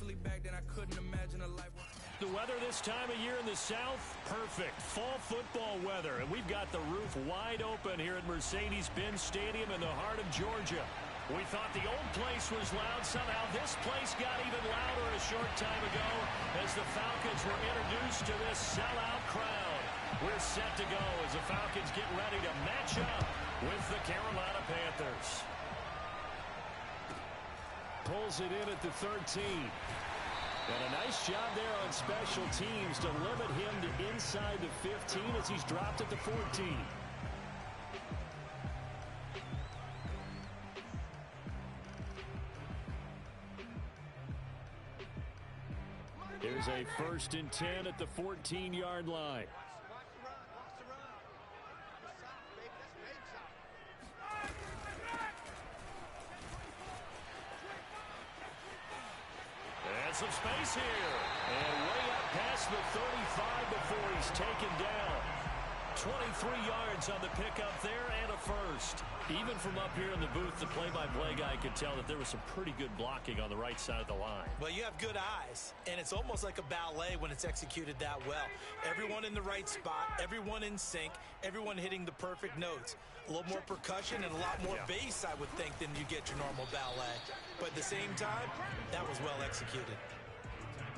mentally back then I couldn't imagine a life. The weather this time of year in the South, perfect. Fall football weather, and we've got the roof wide open here at Mercedes-Benz Stadium in the heart of Georgia. We thought the old place was loud. Somehow this place got even louder a short time ago as the Falcons were introduced to this sellout crowd. We're set to go as the Falcons get ready to match up with the Carolina Panthers. Pulls it in at the 13. And a nice job there on special teams to limit him to inside the 15 as he's dropped at the 14. Here's a 1st and 10 at the 14-yard line. And some space here. And way up past the 35 before he's taken down. 23 yards on the pickup there and a first. Even from up here in the booth, the play-by-play guy could tell that there was some pretty good blocking on the right side of the line. Well, you have good eyes, and it's almost like a ballet when it's executed that well. Everyone in the right spot, everyone in sync, everyone hitting the perfect notes. A little more percussion and a lot more bass, I would think, than you get your normal ballet. But at the same time, that was well executed.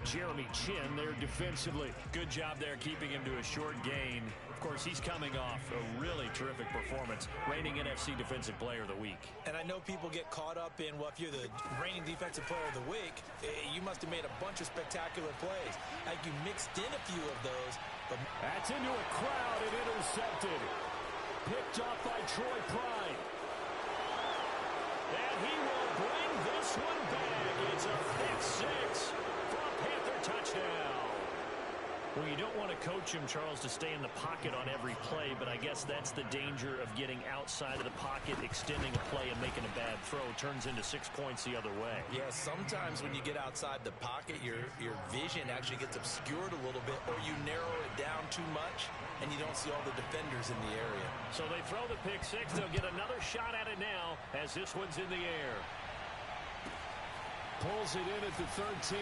Jeremy Chin there defensively. Good job there keeping him to a short gain. Of course, he's coming off a really terrific performance, reigning NFC Defensive Player of the Week. And I know people get caught up in, well, if you're the reigning Defensive Player of the Week, you must have made a bunch of spectacular plays. Like you mixed in a few of those. But that's into a crowd and intercepted. Picked off by Troy Pride. And he will bring this one back. It's a pick six. Panther touchdown. Well, you don't want to coach him, Charles, to stay in the pocket on every play, but I guess that's the danger of getting outside of the pocket, extending a play, and making a bad throw. Turns into 6 points the other way. Yeah, sometimes when you get outside the pocket, your vision actually gets obscured a little bit, or you narrow it down too much, and you don't see all the defenders in the area. So they throw the pick six. They'll get another shot at it now as this one's in the air. Pulls it in at the 13.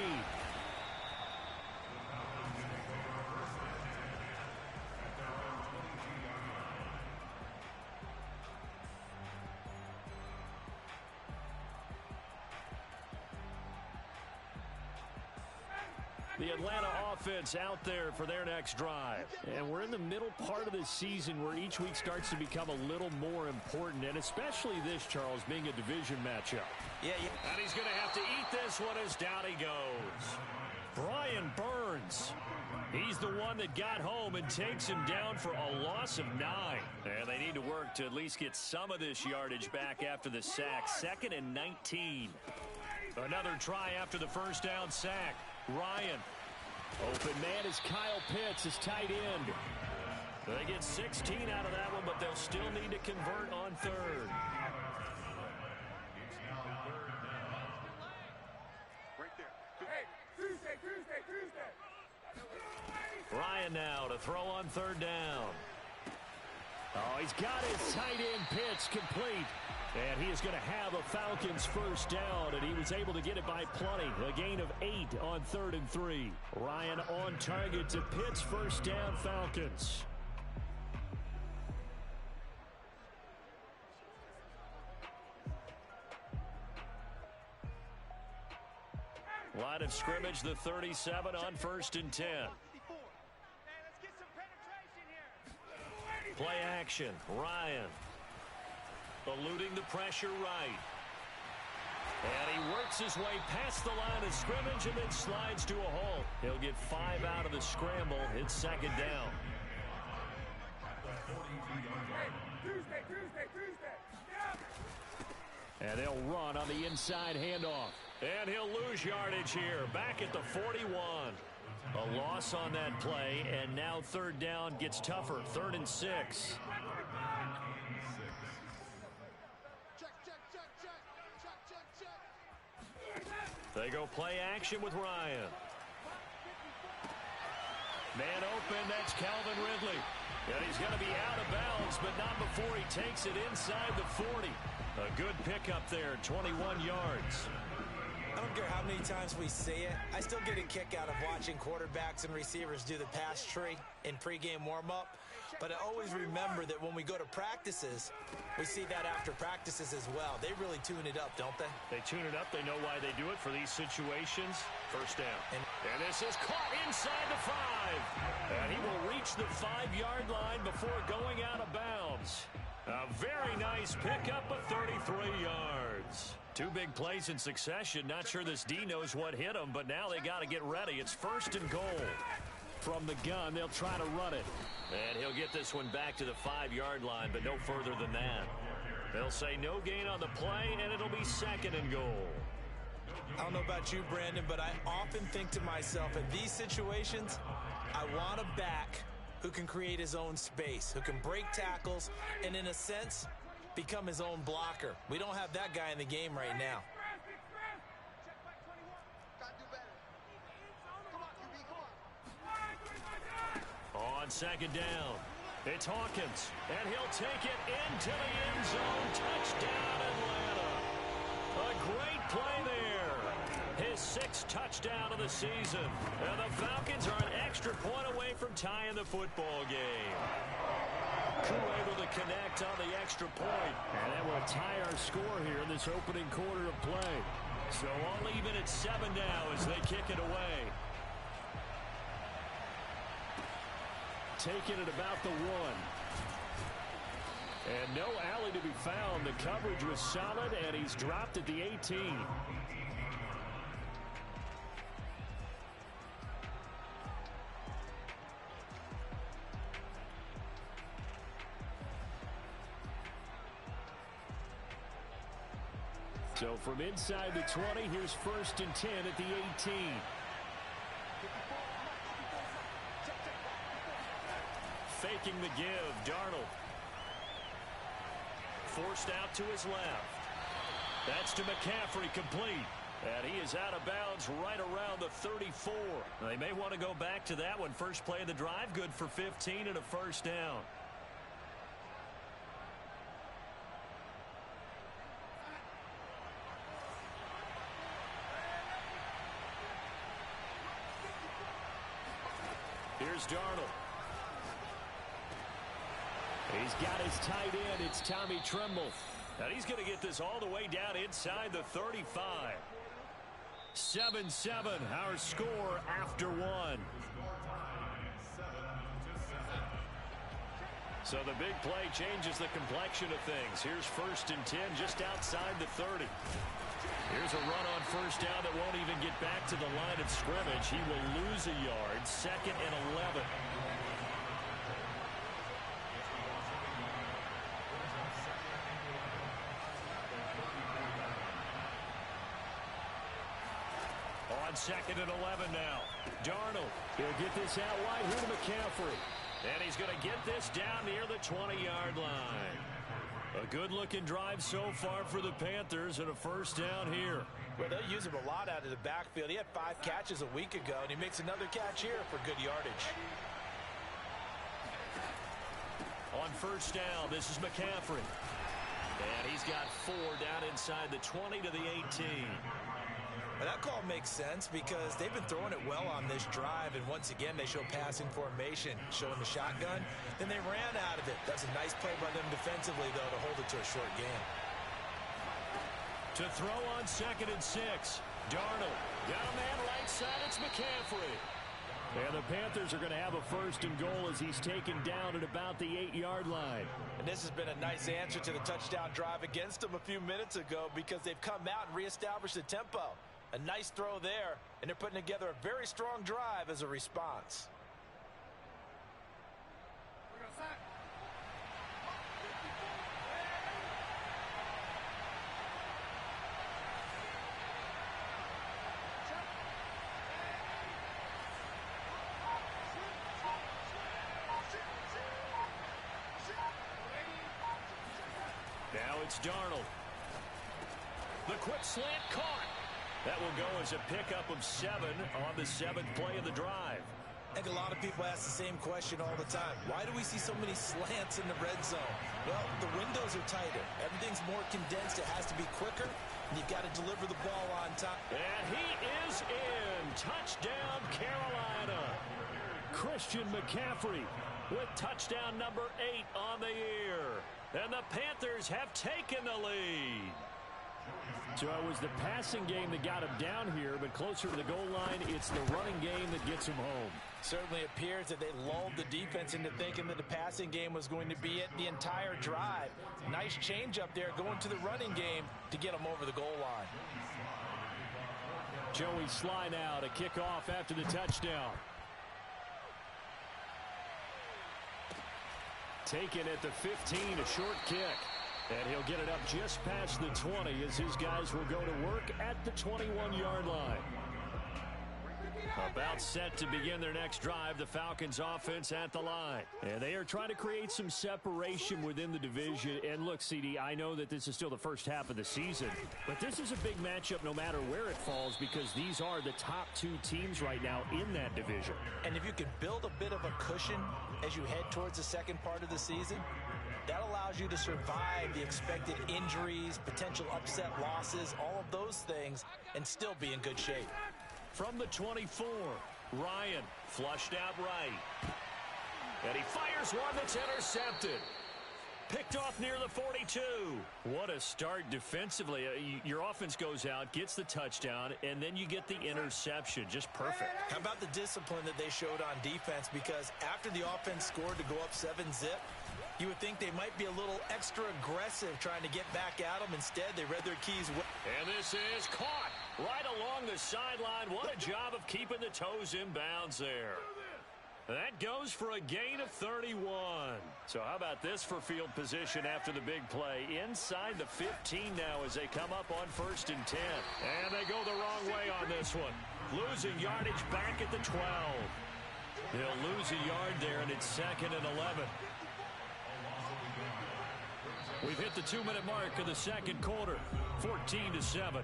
The Atlanta offense out there for their next drive. And we're in the middle part of the season where each week starts to become a little more important, and especially this, Charles, being a division matchup. Yeah. And he's going to have to eat this one as down he goes. Brian Burns. He's the one that got home and takes him down for a loss of 9. And they need to work to at least get some of this yardage back after the sack. 2nd and 19. Another try after the first down sack. Ryan. Open man is Kyle Pitts, his tight end. They get 16 out of that one, but they'll still need to convert on 3rd. Right there. Hey, Tuesday. Ryan now to throw on 3rd down. Oh, he's got his tight end Pitts complete. And he is going to have a Falcons first down, and he was able to get it by plenty. A gain of 8 on 3rd and 3. Ryan on target to Pitts, first down Falcons. Line of scrimmage, the 37 on 1st and 10. Play action, Ryan. Eluding the pressure right. And he works his way past the line of scrimmage and then slides to a halt. He'll get 5 out of the scramble. It's 2nd down. Tuesday. And they'll run on the inside handoff. And he'll lose yardage here. Back at the 41. A loss on that play, and now 3rd down gets tougher. 3rd and 6. They go play action with Ryan. Man open, that's Calvin Ridley. And he's going to be out of bounds, but not before he takes it inside the 40. A good pickup there, 21 yards. I don't care how many times we see it. I still get a kick out of watching quarterbacks and receivers do the pass tree in pregame warm-up. But I always remember that when we go to practices, we see that after practices as well. They really tune it up, don't they? They tune it up. They know why they do it for these situations. First down. And this is caught inside the 5. And he will reach the 5-yard line before going out of bounds. A very nice pickup of 33 yards. 2 big plays in succession. Not sure this D knows what hit him, but now they got to get ready. It's 1st and goal. From the gun, they'll try to run it. And he'll get this one back to the 5-yard line, but no further than that. They'll say no gain on the play, and it'll be 2nd and goal. I don't know about you, Brandon, but I often think to myself, in these situations, I want a back who can create his own space, who can break tackles, and in a sense, become his own blocker. We don't have that guy in the game right now. On 2nd down, it's Hawkins, and he'll take it into the end zone. Touchdown, Atlanta. A great play there. His 6th touchdown of the season. And the Falcons are an extra point away from tying the football game. Koo able to connect on the extra point. And that will tie our score here in this opening quarter of play. So all even at 7 now as they kick it away. Taking it about the 1. And no alley to be found. The coverage was solid, and he's dropped at the 18. So from inside the 20, here's 1st and 10 at the 18. Faking the give, Darnold. Forced out to his left. That's to McCaffrey, complete. And he is out of bounds right around the 34. They may want to go back to that one. First play of the drive, good for 15 and a 1st down. Here's Darnold. He's got his tight end. It's Tommy Tremble. And he's going to get this all the way down inside the 35. 7-7, our score after 1. So the big play changes the complexion of things. Here's 1st and 10 just outside the 30. Here's a run on 1st down that won't even get back to the line of scrimmage. He will lose a yard. 2nd and 11. On 2nd and 11 now. Darnold. He'll get this out wide here to McCaffrey. And he's going to get this down near the 20-yard line. A good-looking drive so far for the Panthers and a 1st down here. Well, they'll use him a lot out of the backfield. He had 5 catches a week ago, and he makes another catch here for good yardage. On 1st down, this is McCaffrey. And he's got 4 down inside the 20 to the 18. Well, that call makes sense because they've been throwing it well on this drive, and once again they show passing formation, showing the shotgun. Then they ran out of it. That's a nice play by them defensively, though, to hold it to a short game. To throw on 2nd and 6. Darnold. Got a man right side. It's McCaffrey. And the Panthers are going to have a 1st and goal as he's taken down at about the 8-yard line. And this has been a nice answer to the touchdown drive against them a few minutes ago because they've come out and reestablished the tempo. A nice throw there, and they're putting together a very strong drive as a response. Now it's Darnold. The quick slant caught. That will go as a pickup of 7 on the 7th play of the drive. I think a lot of people ask the same question all the time. Why do we see so many slants in the red zone? Well, the windows are tighter. Everything's more condensed. It has to be quicker, and you've got to deliver the ball on time. And he is in. Touchdown, Carolina. Christian McCaffrey with touchdown number 8 on the year. And the Panthers have taken the lead. So it was the passing game that got him down here, but closer to the goal line, it's the running game that gets him home. Certainly appears that they lulled the defense into thinking that the passing game was going to be it the entire drive. Nice change up there going to the running game to get them over the goal line. Joey Sly now to kick off after the touchdown. Taken at the 15, a short kick. And he'll get it up just past the 20 as his guys will go to work at the 21-yard line. About set to begin their next drive, the Falcons offense at the line. And they are trying to create some separation within the division. And look, CD, I know that this is still the first half of the season, but this is a big matchup no matter where it falls because these are the top 2 teams right now in that division. And if you can build a bit of a cushion as you head towards the second part of the season, that allows you to survive the expected injuries, potential upset losses, all of those things, and still be in good shape. From the 24, Ryan flushed out right. And he fires one that's intercepted. Picked off near the 42. What a start defensively. Your offense goes out, gets the touchdown, and then you get the interception. Just perfect. How about the discipline that they showed on defense? Because after the offense scored to go up 7-zip, you would think they might be a little extra aggressive trying to get back at them. Instead, they read their keys well. And this is caught right along the sideline. What a job of keeping the toes in bounds there. That goes for a gain of 31. So how about this for field position after the big play? Inside the 15 now as they come up on 1st and 10. And they go the wrong way on this one. Losing yardage back at the 12. They'll lose a yard there, and it's 2nd and 11. We've hit the 2-minute mark of the second quarter, 14-7.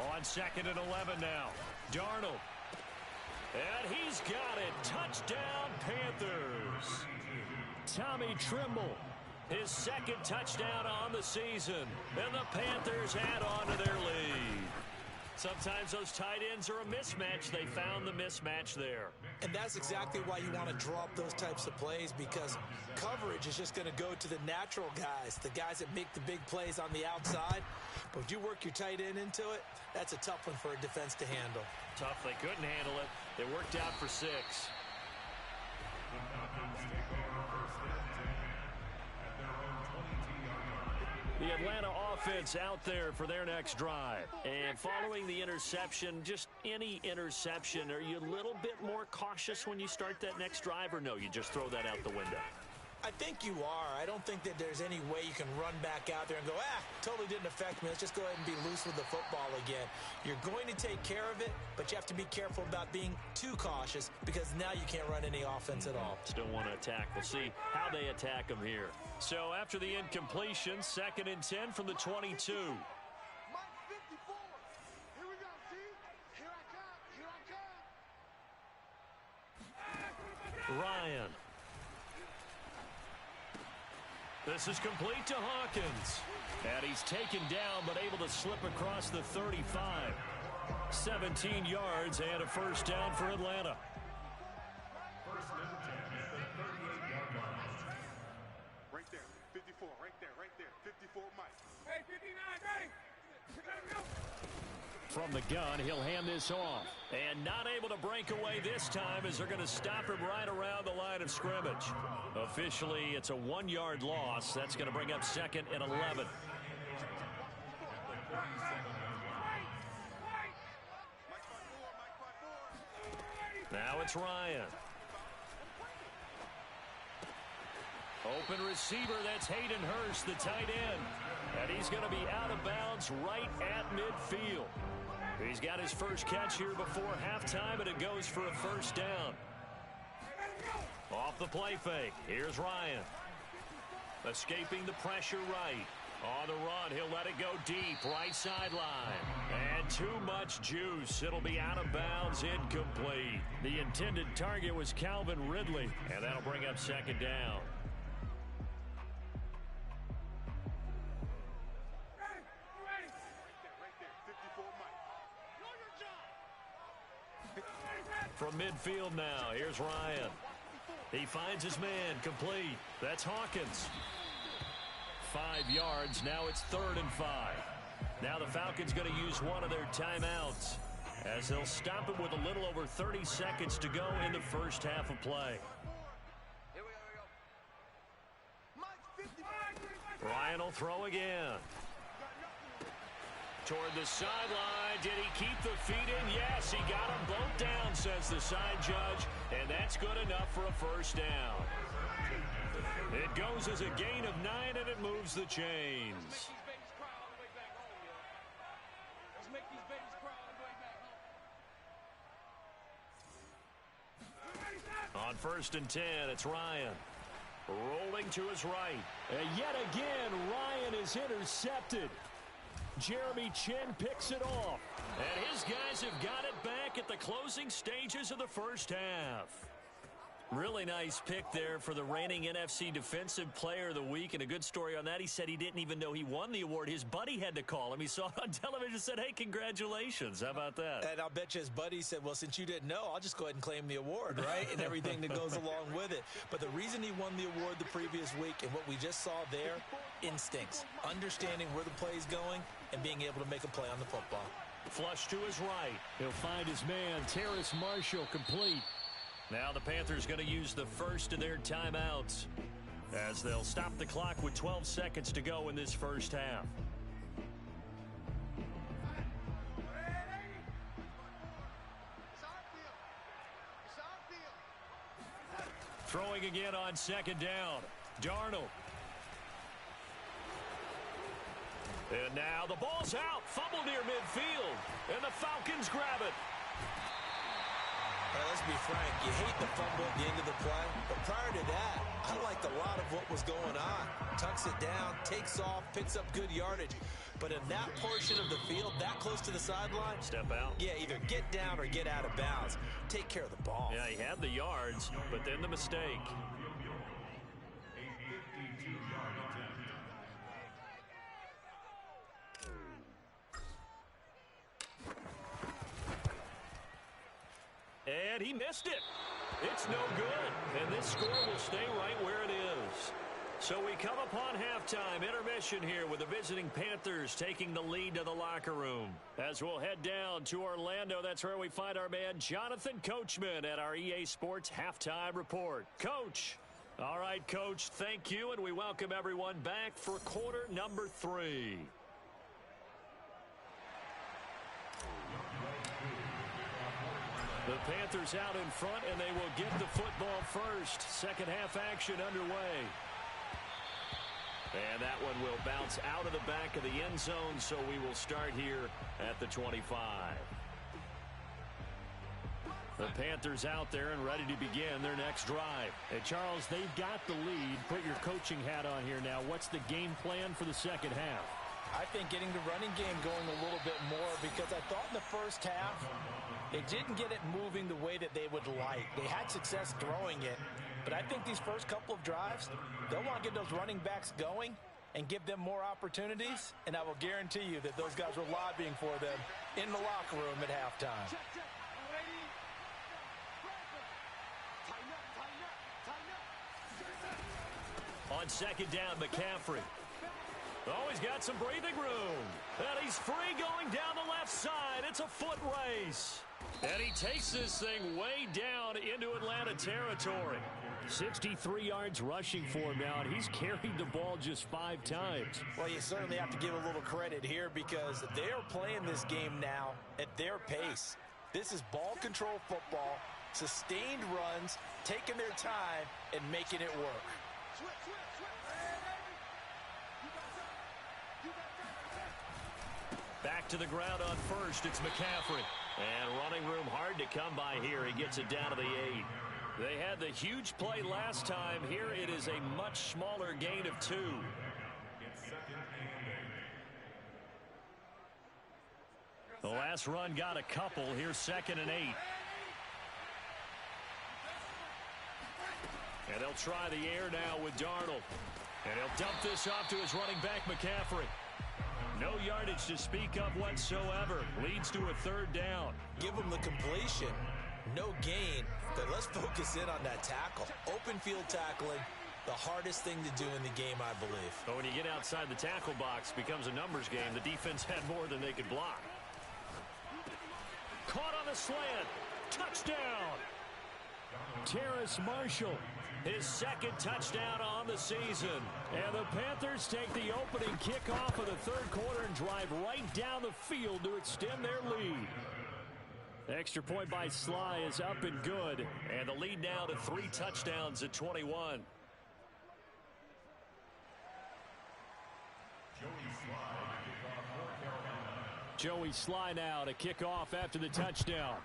On 2nd and 11 now. Darnold. And he's got it. Touchdown, Panthers. Tommy Trimble. His 2nd touchdown on the season. And the Panthers add on to their lead. Sometimes those tight ends are a mismatch. They found the mismatch there. And that's exactly why you want to draw up those types of plays, because coverage is just going to go to the natural guys, the guys that make the big plays on the outside. But if you work your tight end into it, that's a tough one for a defense to handle. Tough. They couldn't handle it. They worked out for 6. The Atlanta offense out there for their next drive. And following the interception, just any interception, are you a little bit more cautious when you start that next drive, or no, you just throw that out the window? I think you are. I don't think that there's any way you can run back out there and go, totally didn't affect me. Let's just go ahead and be loose with the football again. You're going to take care of it, but you have to be careful about being too cautious because now you can't run any offense at all. Still want to attack. We'll see how they attack them here. So after the incompletion, 2nd and 10 from the 22. Ryan. This is complete to Hawkins. And he's taken down but able to slip across the 35. 17 yards and a first down for Atlanta. Right there, 54, right there, 54, Mike. Hey, 59, ready? Let's go. From the gun, he'll hand this off. And not able to break away this time as they're going to stop him right around the line of scrimmage. Officially, it's a 1-yard loss. That's going to bring up 2nd and 11. Now it's Ryan. Open receiver, that's Hayden Hurst, the tight end. And he's going to be out of bounds right at midfield. He's got his first catch here before halftime, and it goes for a first down. Off the play fake, here's Ryan. Escaping the pressure right. On the run, he'll let it go deep, right sideline. And too much juice. It'll be out of bounds, incomplete. The intended target was Calvin Ridley, and that'll bring up second down. From midfield now, here's Ryan. He finds his man, complete. That's Hawkins. 5 yards, now it's 3rd and 5. Now the Falcons going to use one of their timeouts as they'll stop it with a little over 30 seconds to go in the first half of play. Ryan will throw again. Toward the sideline. Did he keep the feet in? Yes, he got them both down, says the side judge, and that's good enough for a first down. It goes as a gain of 9, and it moves the chains. On 1st and 10, it's Ryan. Rolling to his right. And yet again, Ryan is intercepted. Jeremy Chin picks it off. And his guys have got it back at the closing stages of the first half. Really nice pick there for the reigning NFC Defensive Player of the Week. And a good story on that. He said he didn't even know he won the award. His buddy had to call him. He saw it on television and said, hey, congratulations. How about that? And I'll bet you his buddy said, well, since you didn't know, I'll just go ahead and claim the award, right? And everything that goes along with it. But the reason he won the award the previous week and what we just saw there, instincts. Understanding where the play is going and being able to make a play on the football. Flush to his right. He'll find his man, Terrace Marshall, complete. Now the Panthers going to use the first of their timeouts as they'll stop the clock with 12 seconds to go in this first half. Throwing again on 2nd down. Darnold. And now the ball's out. Fumble near midfield. And the Falcons grab it. Let's be frank, you hate the fumble at the end of the play, but prior to that, I liked a lot of what was going on. Tucks it down, takes off, picks up good yardage. But in that portion of the field, that close to the sideline, step out. Yeah, either get down or get out of bounds. Take care of the ball. Yeah, he had the yards, but then the mistake. And he missed it. It's no good. And this score will stay right where it is. So we come upon halftime intermission here with the visiting Panthers taking the lead to the locker room. As we'll head down to Orlando, that's where we find our man Jonathan Coachman at our EA Sports Halftime Report. Coach. All right, Coach, thank you, and we welcome everyone back for quarter number 3. The Panthers out in front, and they will get the football first. Second half action underway. And that one will bounce out of the back of the end zone, so we will start here at the 25. The Panthers out there and ready to begin their next drive. Hey, Charles, they've got the lead. Put your coaching hat on here now. What's the game plan for the second half? I think getting the running game going a little bit more, because I thought in the first half they didn't get it moving the way that they would like. They had success throwing it, but I think these first couple of drives, they'll want to get those running backs going and give them more opportunities, and I will guarantee you that those guys were lobbying for them in the locker room at halftime. On second down, McCaffrey. Oh, he's got some breathing room. And he's free going down the left side. It's a foot race. And he takes this thing way down into Atlanta territory. 63 yards rushing for him now, and he's carried the ball just 5 times. Well, you certainly have to give a little credit here because they're playing this game now at their pace. This is ball control football, sustained runs, taking their time, and making it work. Back to the ground on first. It's McCaffrey. And running room hard to come by here. He gets it down to the 8. They had the huge play last time. Here it is a much smaller gain of 2. The last run got a couple. Here's 2nd and 8. And they'll try the air now with Darnold. And he'll dump this off to his running back, McCaffrey. No yardage to speak of whatsoever. Leads to a 3rd down. Give him the completion. No gain, but let's focus in on that tackle. Open field tackling, the hardest thing to do in the game, I believe. But when you get outside the tackle box, it becomes a numbers game. The defense had more than they could block. Caught on the slant. Touchdown. Terrace Marshall. His 2nd touchdown on the season. And the Panthers take the opening kickoff of the 3rd quarter and drive right down the field to extend their lead. Extra point by Sly is up and good. And the lead now to 3 touchdowns at 21. Joey Sly now to kick off after the touchdown.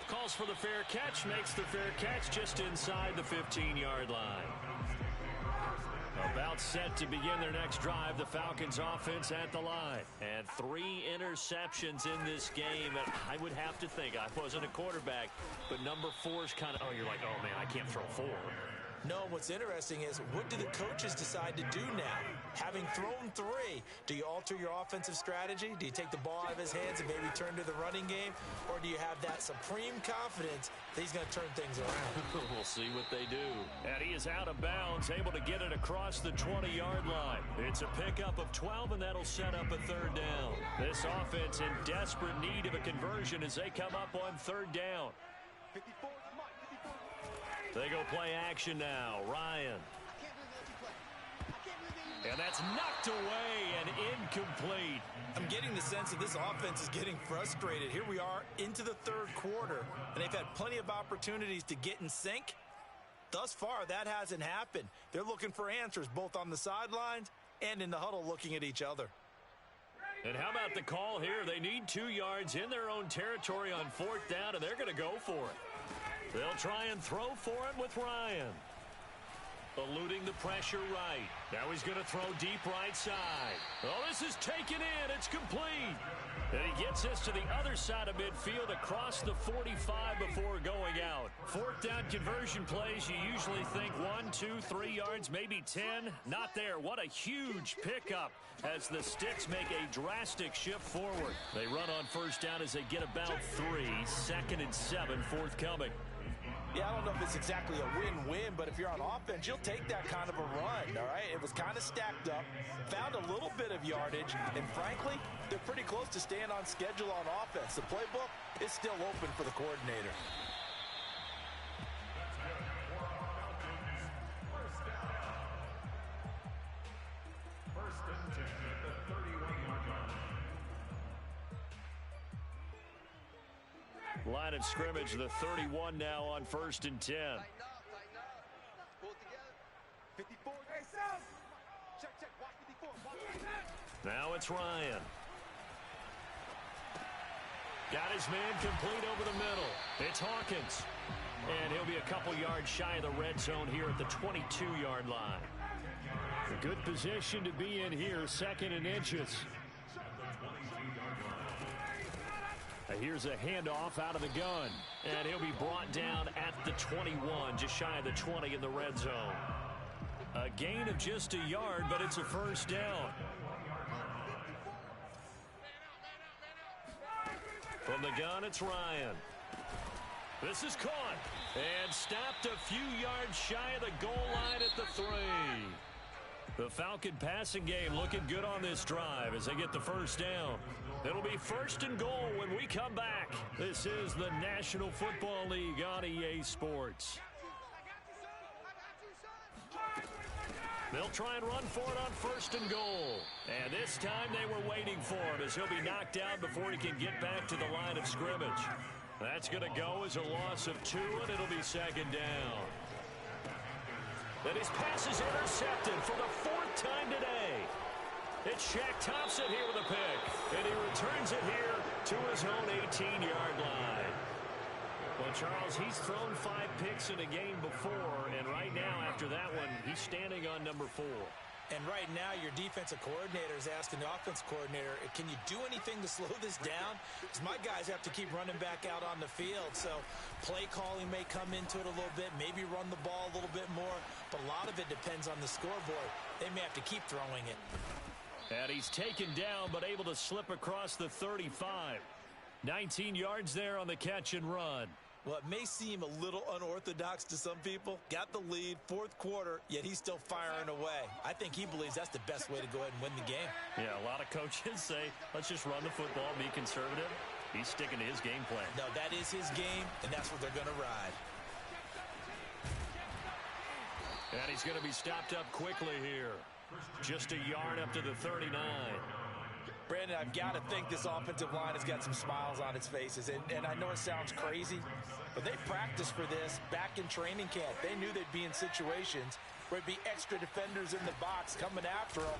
Calls for the fair catch, makes the fair catch just inside the 15-yard line. About set to begin their next drive, the Falcons offense at the line. And 3 interceptions in this game. And I would have to think, I wasn't a quarterback, but number 4's kind of, oh, you're like, oh, man, I can't throw 4. No, what's interesting is what do the coaches decide to do now? Having thrown 3, do you alter your offensive strategy? Do you take the ball out of his hands and maybe turn to the running game? Or do you have that supreme confidence that he's going to turn things around? We'll see what they do. And he is out of bounds, able to get it across the 20-yard line. It's a pickup of 12, and that'll set up a 3rd down. This offense in desperate need of a conversion as they come up on 3rd down. 54. They go play action now. Ryan. And that's knocked away and incomplete. I'm getting the sense that this offense is getting frustrated. Here we are into the 3rd quarter, and they've had plenty of opportunities to get in sync. Thus far, that hasn't happened. They're looking for answers both on the sidelines and in the huddle looking at each other. And how about the call here? They need 2 yards in their own territory on 4th down, and they're going to go for it. They'll try and throw for it with Ryan. Eluding the pressure right. Now he's going to throw deep right side. Oh, this is taken in. It's complete. And he gets us to the other side of midfield across the 45 before going out. 4th down conversion plays, you usually think 1, 2, 3 yards, maybe 10. Not there. What a huge pickup as the Sticks make a drastic shift forward. They run on 1st down as they get about 3. 2nd and 7 forthcoming. Yeah, I don't know if it's exactly a win-win, but if you're on offense, you'll take that kind of a run, all right? It was kind of stacked up, found a little bit of yardage, and frankly, they're pretty close to staying on schedule on offense. The playbook is still open for the coordinator. Line of scrimmage, the 31 now on 1st and 10. Tighten up. Pull together. 54. Hey, South. Check. Watch 54. Now it's Ryan. Got his man complete over the middle. It's Hawkins. And he'll be a couple yards shy of the red zone here at the 22-yard line. A good position to be in here, 2nd and inches. Here's a handoff out of the gun. And he'll be brought down at the 21, just shy of the 20 in the red zone. A gain of just a yard, but it's a 1st down. From the gun, it's Ryan. This is caught and stopped a few yards shy of the goal line at the 3. The Falcon passing game looking good on this drive as they get the 1st down. It'll be 1st and goal when we come back. This is the National Football League on EA Sports. They'll try and run for it on 1st and goal. And this time they were waiting for him as he'll be knocked down before he can get back to the line of scrimmage. That's going to go as a loss of 2, and it'll be 2nd down. And his pass is intercepted for the 4th time today. It's Shaq Thompson here with a pick. And he returns it here to his own 18-yard line. Well, Charles, he's thrown 5 picks in a game before. And right now, after that one, he's standing on number 4. And right now, your defensive coordinator is asking the offensive coordinator, can you do anything to slow this down? Because my guys have to keep running back out on the field. So play calling may come into it a little bit, maybe run the ball a little bit more. But a lot of it depends on the scoreboard. They may have to keep throwing it. And he's taken down, but able to slip across the 35. 19 yards there on the catch and run. Well, it may seem a little unorthodox to some people. Got the lead, fourth quarter, yet he's still firing away. I think he believes that's the best way to go ahead and win the game. Yeah, a lot of coaches say, let's just run the football, be conservative. He's sticking to his game plan. No, that is his game, and that's what they're going to ride. And he's going to be stopped up quickly here. Just a yard up to the 39. Brandon, I've got to think this offensive line has got some smiles on its faces. And I know it sounds crazy, but they practiced for this back in training camp. They knew they'd be in situations where there'd be extra defenders in the box coming after them,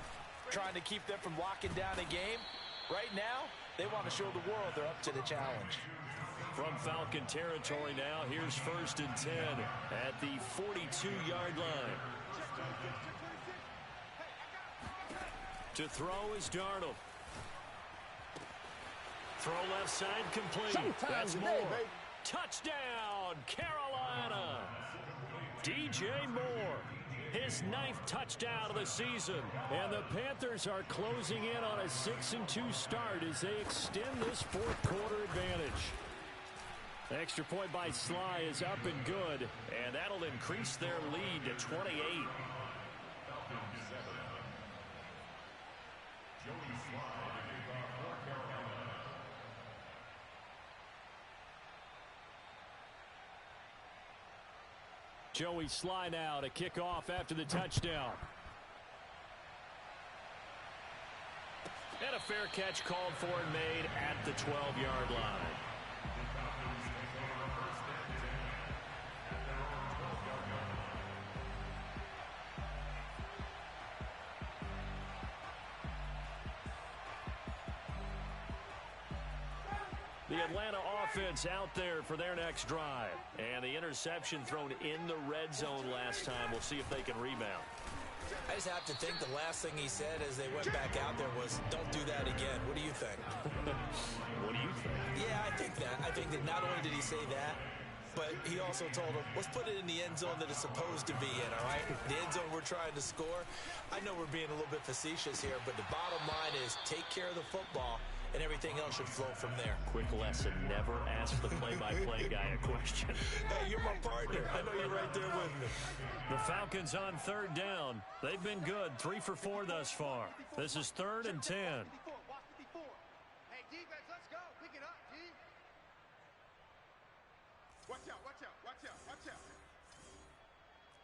trying to keep them from locking down a game. Right now, they want to show the world they're up to the challenge. From Falcon territory now, here's 1st and 10 at the 42-yard line. To throw is Darnold. Throw left side complete. That's Moore. Touchdown, Carolina. DJ Moore. His 9th touchdown of the season. And the Panthers are closing in on a 6-2 start as they extend this fourth quarter advantage. Extra point by Sly is up and good. And that'll increase their lead to 28. Joey Sly now to kick off after the touchdown. And a fair catch called for and made at the 12-yard line. The Atlanta offense out there for their next drive. And the interception thrown in the red zone last time. We'll see if they can rebound. I just have to think the last thing he said as they went back out there was, don't do that again. What do you think? What do you think? Yeah, I think that. I think that not only did he say that, but he also told them, let's put it in the end zone that it's supposed to be in, all right? The end zone we're trying to score. I know we're being a little bit facetious here, but the bottom line is take care of the football, and everything else should flow from there. Quick lesson, never ask the play-by-play guy a question. Hey, you're my partner. I know you're right there with me. The Falcons on 3rd down. They've been good, 3 for 4 thus far. This is 3rd and 10. Hey, defense, let's go. Pick it up, G. Watch out, watch out, watch out, watch out.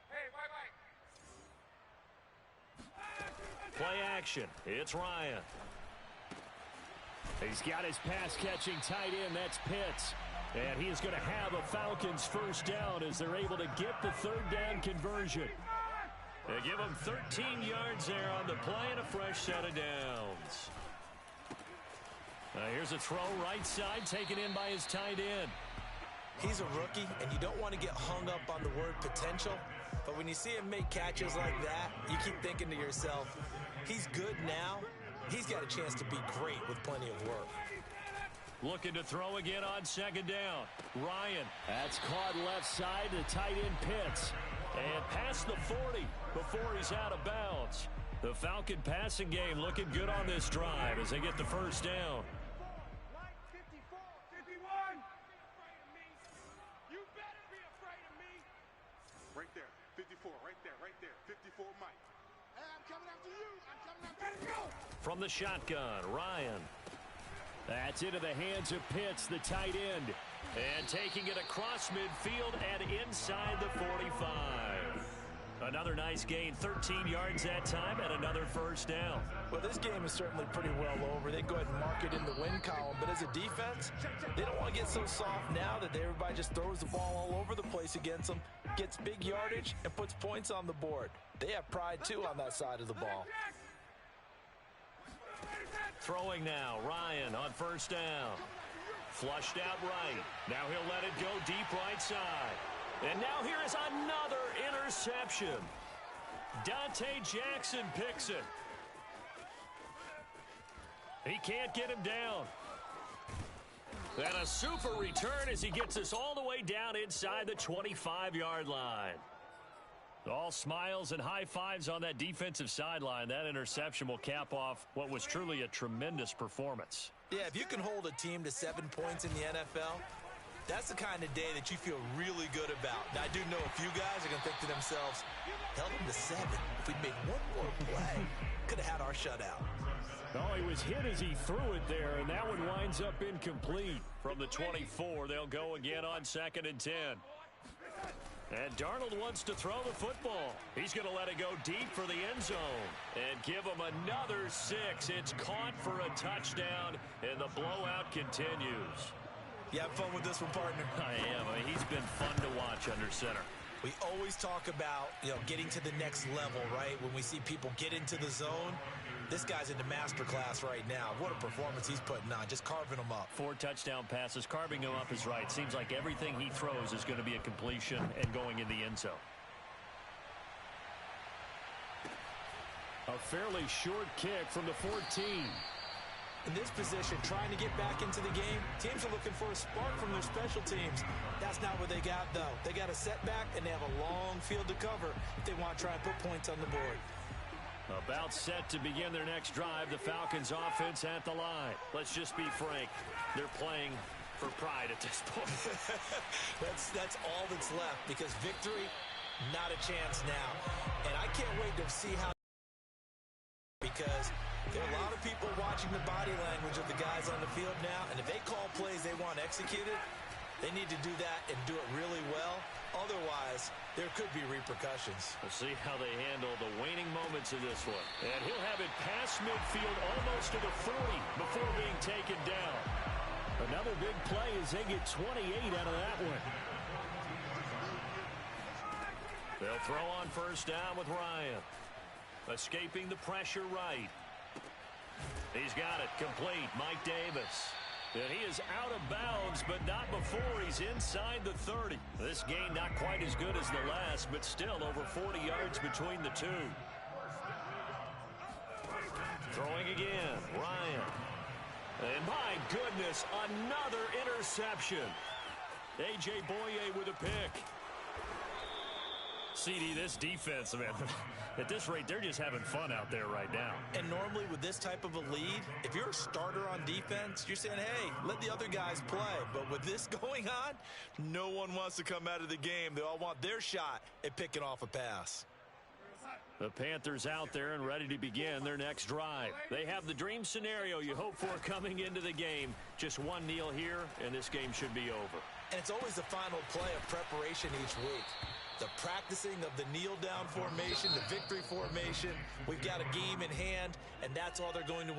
Hey, bye-bye. Play action. It's Ryan. He's got his pass-catching tight end. That's Pitts. And he is going to have a Falcons first down as they're able to get the 3rd down conversion. They give him 13 yards there on the play and a fresh set of downs. Here's a throw right side taken in by his tight end. He's a rookie, and you don't want to get hung up on the word potential. But when you see him make catches like that, you keep thinking to yourself, he's good now. He's got a chance to be great with plenty of work. Looking to throw again on 2nd down. Ryan. That's caught left side to tight end Pitts. And past the 40 before he's out of bounds. The Falcon passing game looking good on this drive as they get the first down. Line 54, 51. You better be afraid of me. Right there, 54, right there, 54 Mike. Hey, I'm coming after you. I'm coming after you. From the shotgun, Ryan. That's into the hands of Pitts, the tight end. And taking it across midfield and inside the 45. Another nice gain, 13 yards that time, and another first down. Well, this game is certainly pretty well over. They go ahead and mark it in the win column. But as a defense, they don't want to get so soft now that everybody just throws the ball all over the place against them, gets big yardage, and puts points on the board. They have pride, too, on that side of the ball. Throwing now, Ryan on first down. Flushed out right. Now he'll let it go deep right side. And now here is another interception. Dante Jackson picks it. He can't get him down. And a super return as he gets us all the way down inside the 25-yard line. All smiles and high fives on that defensive sideline. That interception will cap off what was truly a tremendous performance. Yeah, if you can hold a team to 7 points in the NFL, that's the kind of day that you feel really good about. Now, I do know a few guys are going to think to themselves, held them to 7. If we'd made one more play, could have had our shutout. Oh, he was hit as he threw it there, and that one winds up incomplete. From the 24, they'll go again on 2nd and 10. And Darnold wants to throw the football. He's going to let it go deep for the end zone and give him another 6. It's caught for a touchdown, and the blowout continues. You have fun with this one, partner? I am. I mean, he's been fun to watch under center. We always talk about, getting to the next level, right? When we see people get into the zone, this guy's in the master class right now. What a performance he's putting on, just carving them up. 4 touchdown passes. Carving him up is right. Seems like everything he throws is going to be a completion and going in the end zone. A fairly short kick from the 14. In this position, trying to get back into the game, teams are looking for a spark from their special teams. That's not what they got, though. They got a setback, and they have a long field to cover if they want to try and put points on the board. About set to begin their next drive, the Falcons offense at the line. Let's just be frank. They're playing for pride at this point. That's all that's left, because victory, not a chance now. And I can't wait to see how, because there are a lot of people watching the body language of the guys on the field now, and if they call plays they want executed, they need to do that and do it really well. Otherwise, there could be repercussions. We'll see how they handle the waning moments of this one. And he'll have it past midfield almost to the 40 before being taken down. Another big play as they get 28 out of that one. They'll throw on first down with Ryan. Escaping the pressure right. He's got it complete. Mike Davis. And he is out of bounds, but not before he's inside the 30. This gain not quite as good as the last, but still over 40 yards between the two. Throwing again, Ryan. And my goodness, another interception. A.J. Boye with a pick. CD, this defense, man, at this rate, they're just having fun out there right now. And normally with this type of a lead, if you're a starter on defense, you're saying, hey, let the other guys play. But with this going on, no one wants to come out of the game. They all want their shot at picking off a pass. The Panthers out there and ready to begin their next drive. They have the dream scenario you hope for coming into the game. Just one kneel here, and this game should be over. And it's always the final play of preparation each week. The practicing of the kneel-down formation, the victory formation. We've got a game in hand, and that's all they're going to